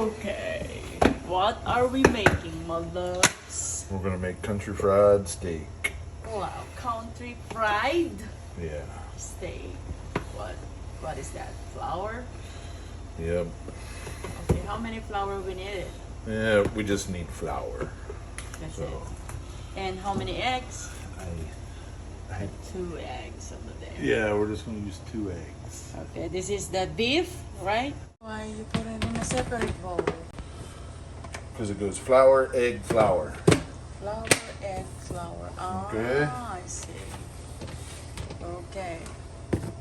Okay, what are we making, my loves? We're gonna make country fried steak. Wow, country fried Yeah. steak. What is that? Flour? Yep. Okay, how many flour we need it? Yeah, we just need flour. That's So it. And how many eggs? I 2 eggs over there. yeah, we're just gonna use 2 eggs. Okay, this is the beef, right? Why you put it in a separate bowl? Because it goes flour, egg, flour. Flour, egg, flour. Okay. I see. Okay.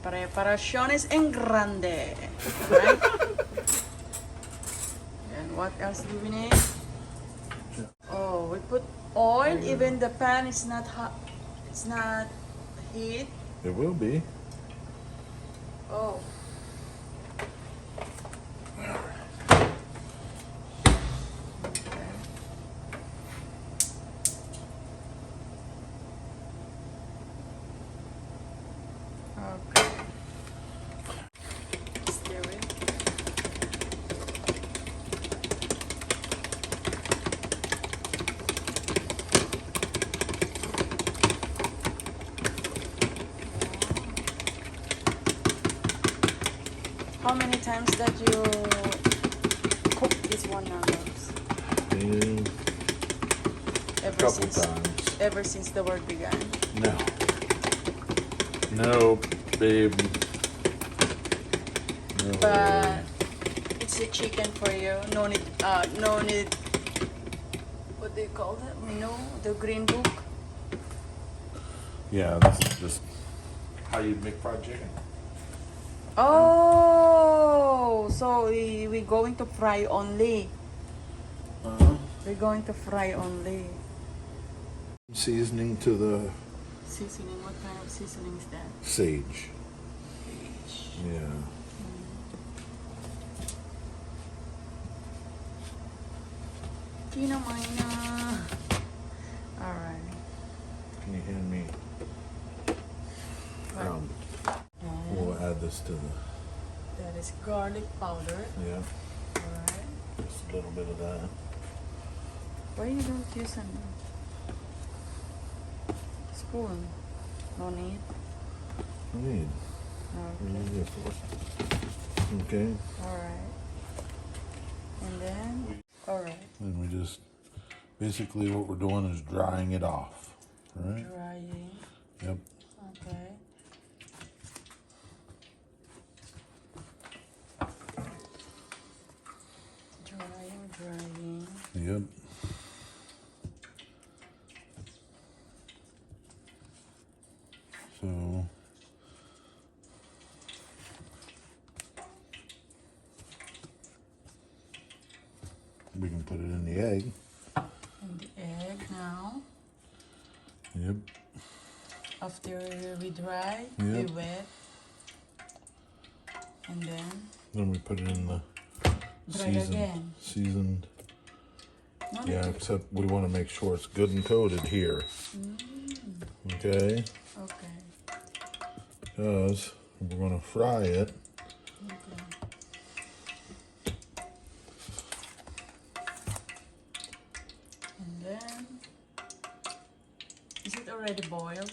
Preparaciones en grande. Right? And what else do we need? Oh, we put oil. Even the pan is not hot. It's not heat. It will be. Oh. Okay. Stir it. How many times that you cook this one now? And Ever couple since times. ever since the work began. No. No, babe. No. But it's a chicken for you. No need. No need. What do you call that? No, the green book. Yeah, this is just how you make fried chicken. Oh, so we going to fry only. We're going to fry only. Seasoning to the Seasoning. What kind of seasoning is that? sage. Yeah. Kinamina. All right. Can you hand me? We'll add this to the. That is garlic powder. Yeah. All right. Just a little bit of that. Why you don't use a spoon? No need. I need. Okay. Okay. All right. And then. All right. And we just basically what we're doing is drying it off, right? Drying. Yep. Okay. Drying. Yep. So we can put it in the egg. And the egg now. Yep. After we dry, we Yep. wet. And Then we put it in the dry again. seasoned. No, Yeah, no. except we want to make sure it's good and coated here. Okay? Okay. Because we're going to fry it. Okay. And then, is it already boiled?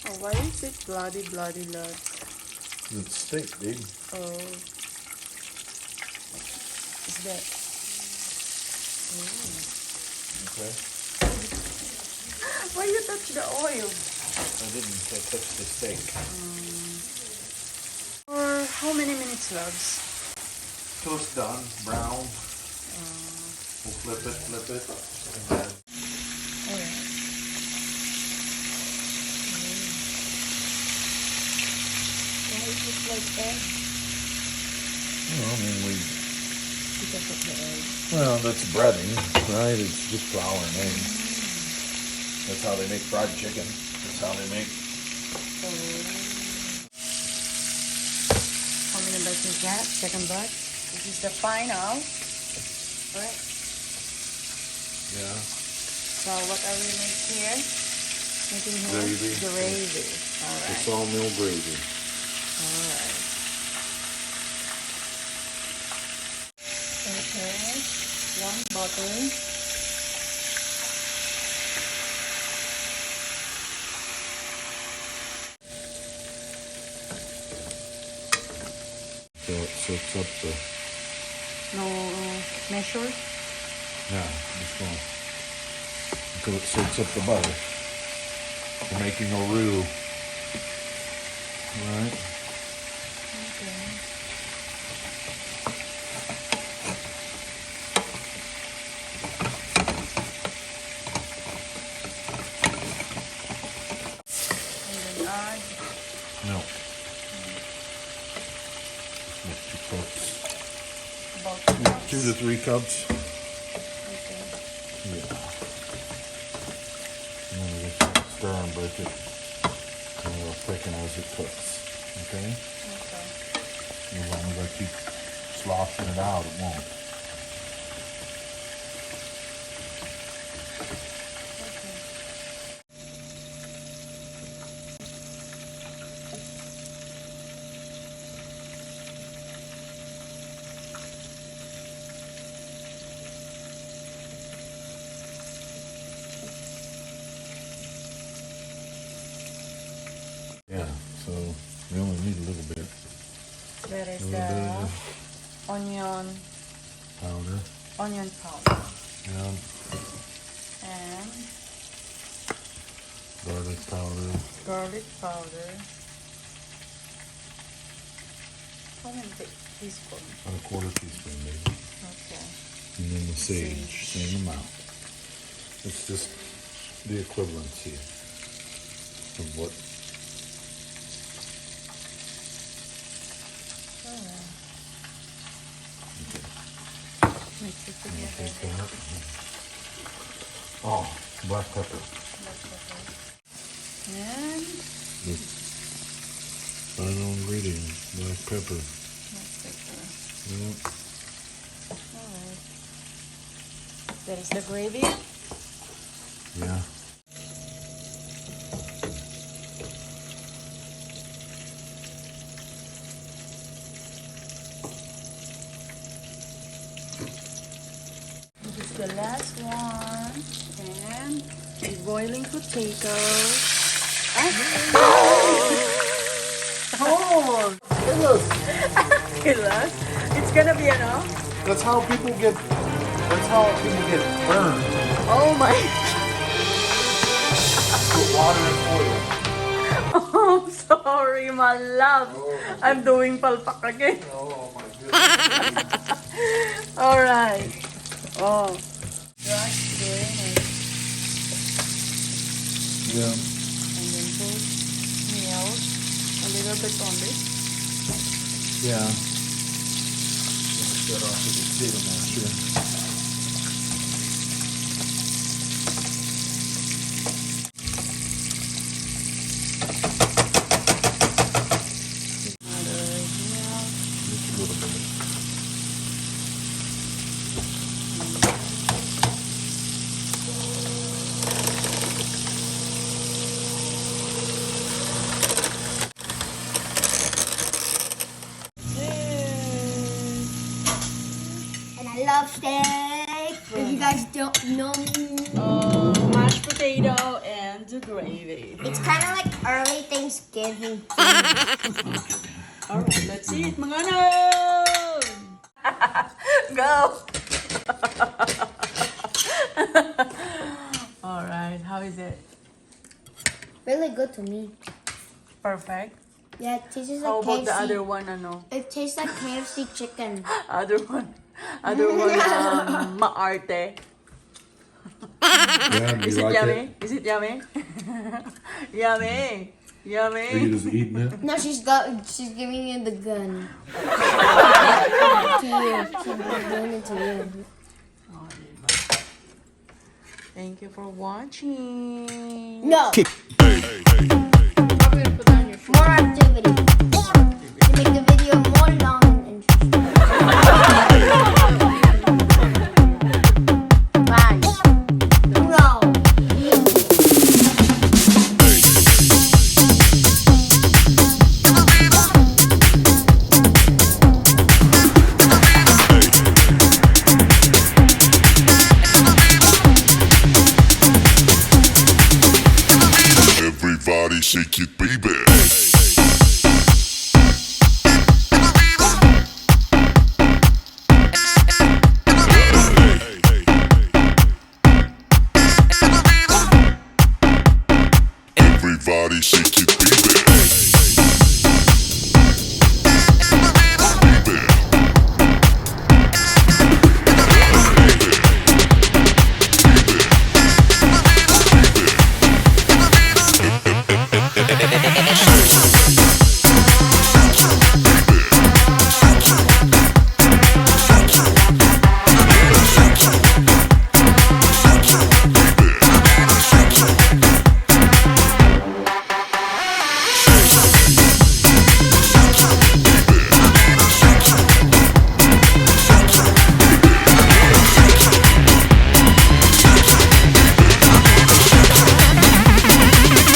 Oh, why is it bloody, love? It's steak, babe. Oh, is that? Oh. Okay. Why you touch the oil? I didn't touch the steak. For how many minutes, loves? Till it's done, brown. We'll flip it, and then Alright. Why is it like egg? I mean, Because of the egg. well, that's breading, right? It's just flour and eggs. That's how they make fried chicken. That's how they make. Oh. How many bites is that? Second bite? This is the final. Right? Yeah. So what are we making here? Making here Gravy. gravy. All The right. sawmill gravy. All right. Okay. 1 bottle. So it soaks up the, No measure. yeah, just going until it soaks up the butter. We're making a roux. Right? Okay. And then add No. Make 2 cups. about 2 to 3 cups. Okay. Yeah. And then we just stir and break it. And it'll thicken as it cooks. Okay? Okay. As long as I keep sloshing it out, it won't. Yeah, so we only need a little bit. There is A the little bit of onion powder. powder Yeah, and garlic powder. garlic powder. How many teaspoons? About a 1/4 teaspoon maybe. Okay. And then the sage, Sage. same amount. It's just the equivalency of what. Alright. Okay. Mix it together. Take that. Oh, black pepper. Black pepper. And The final ingredient, black pepper. black pepper. Yeah. Alright. There is the gravy. Yeah. This is the last one. And the boiling potatoes. Oh! Kilos. It's gonna be enough. That's how people get. That's how people get burned. Oh my! Put water and oil. Oh, sorry, my love. I'm doing palpak again. Oh my goodness. All right. Oh, right there. Yeah. And then put milk a little bit on this. Yeah. Start off with the potato masher. Another milk. Just a little bit. And I love steak. If you guys don't know me, Mashed potato and the gravy. it's kind of like early Thanksgiving. All right, let's eat, mga anak. Go. All right, how is it? Really good to me. Perfect. Yeah, it tastes How like about the KFC. other one, ano? It tastes like KFC chicken. Other one, maarte. Yeah, Is you it like yummy? it? Is it yummy? Yummy. Are you Yummy. just eating it? No, she's giving you the gun. To you. She's doing it to you. Thank you for watching. No. More activity. To make the video more long and interesting. Bye. No. shake it, baby. Everybody shake it, baby.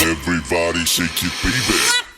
Everybody shake it, baby.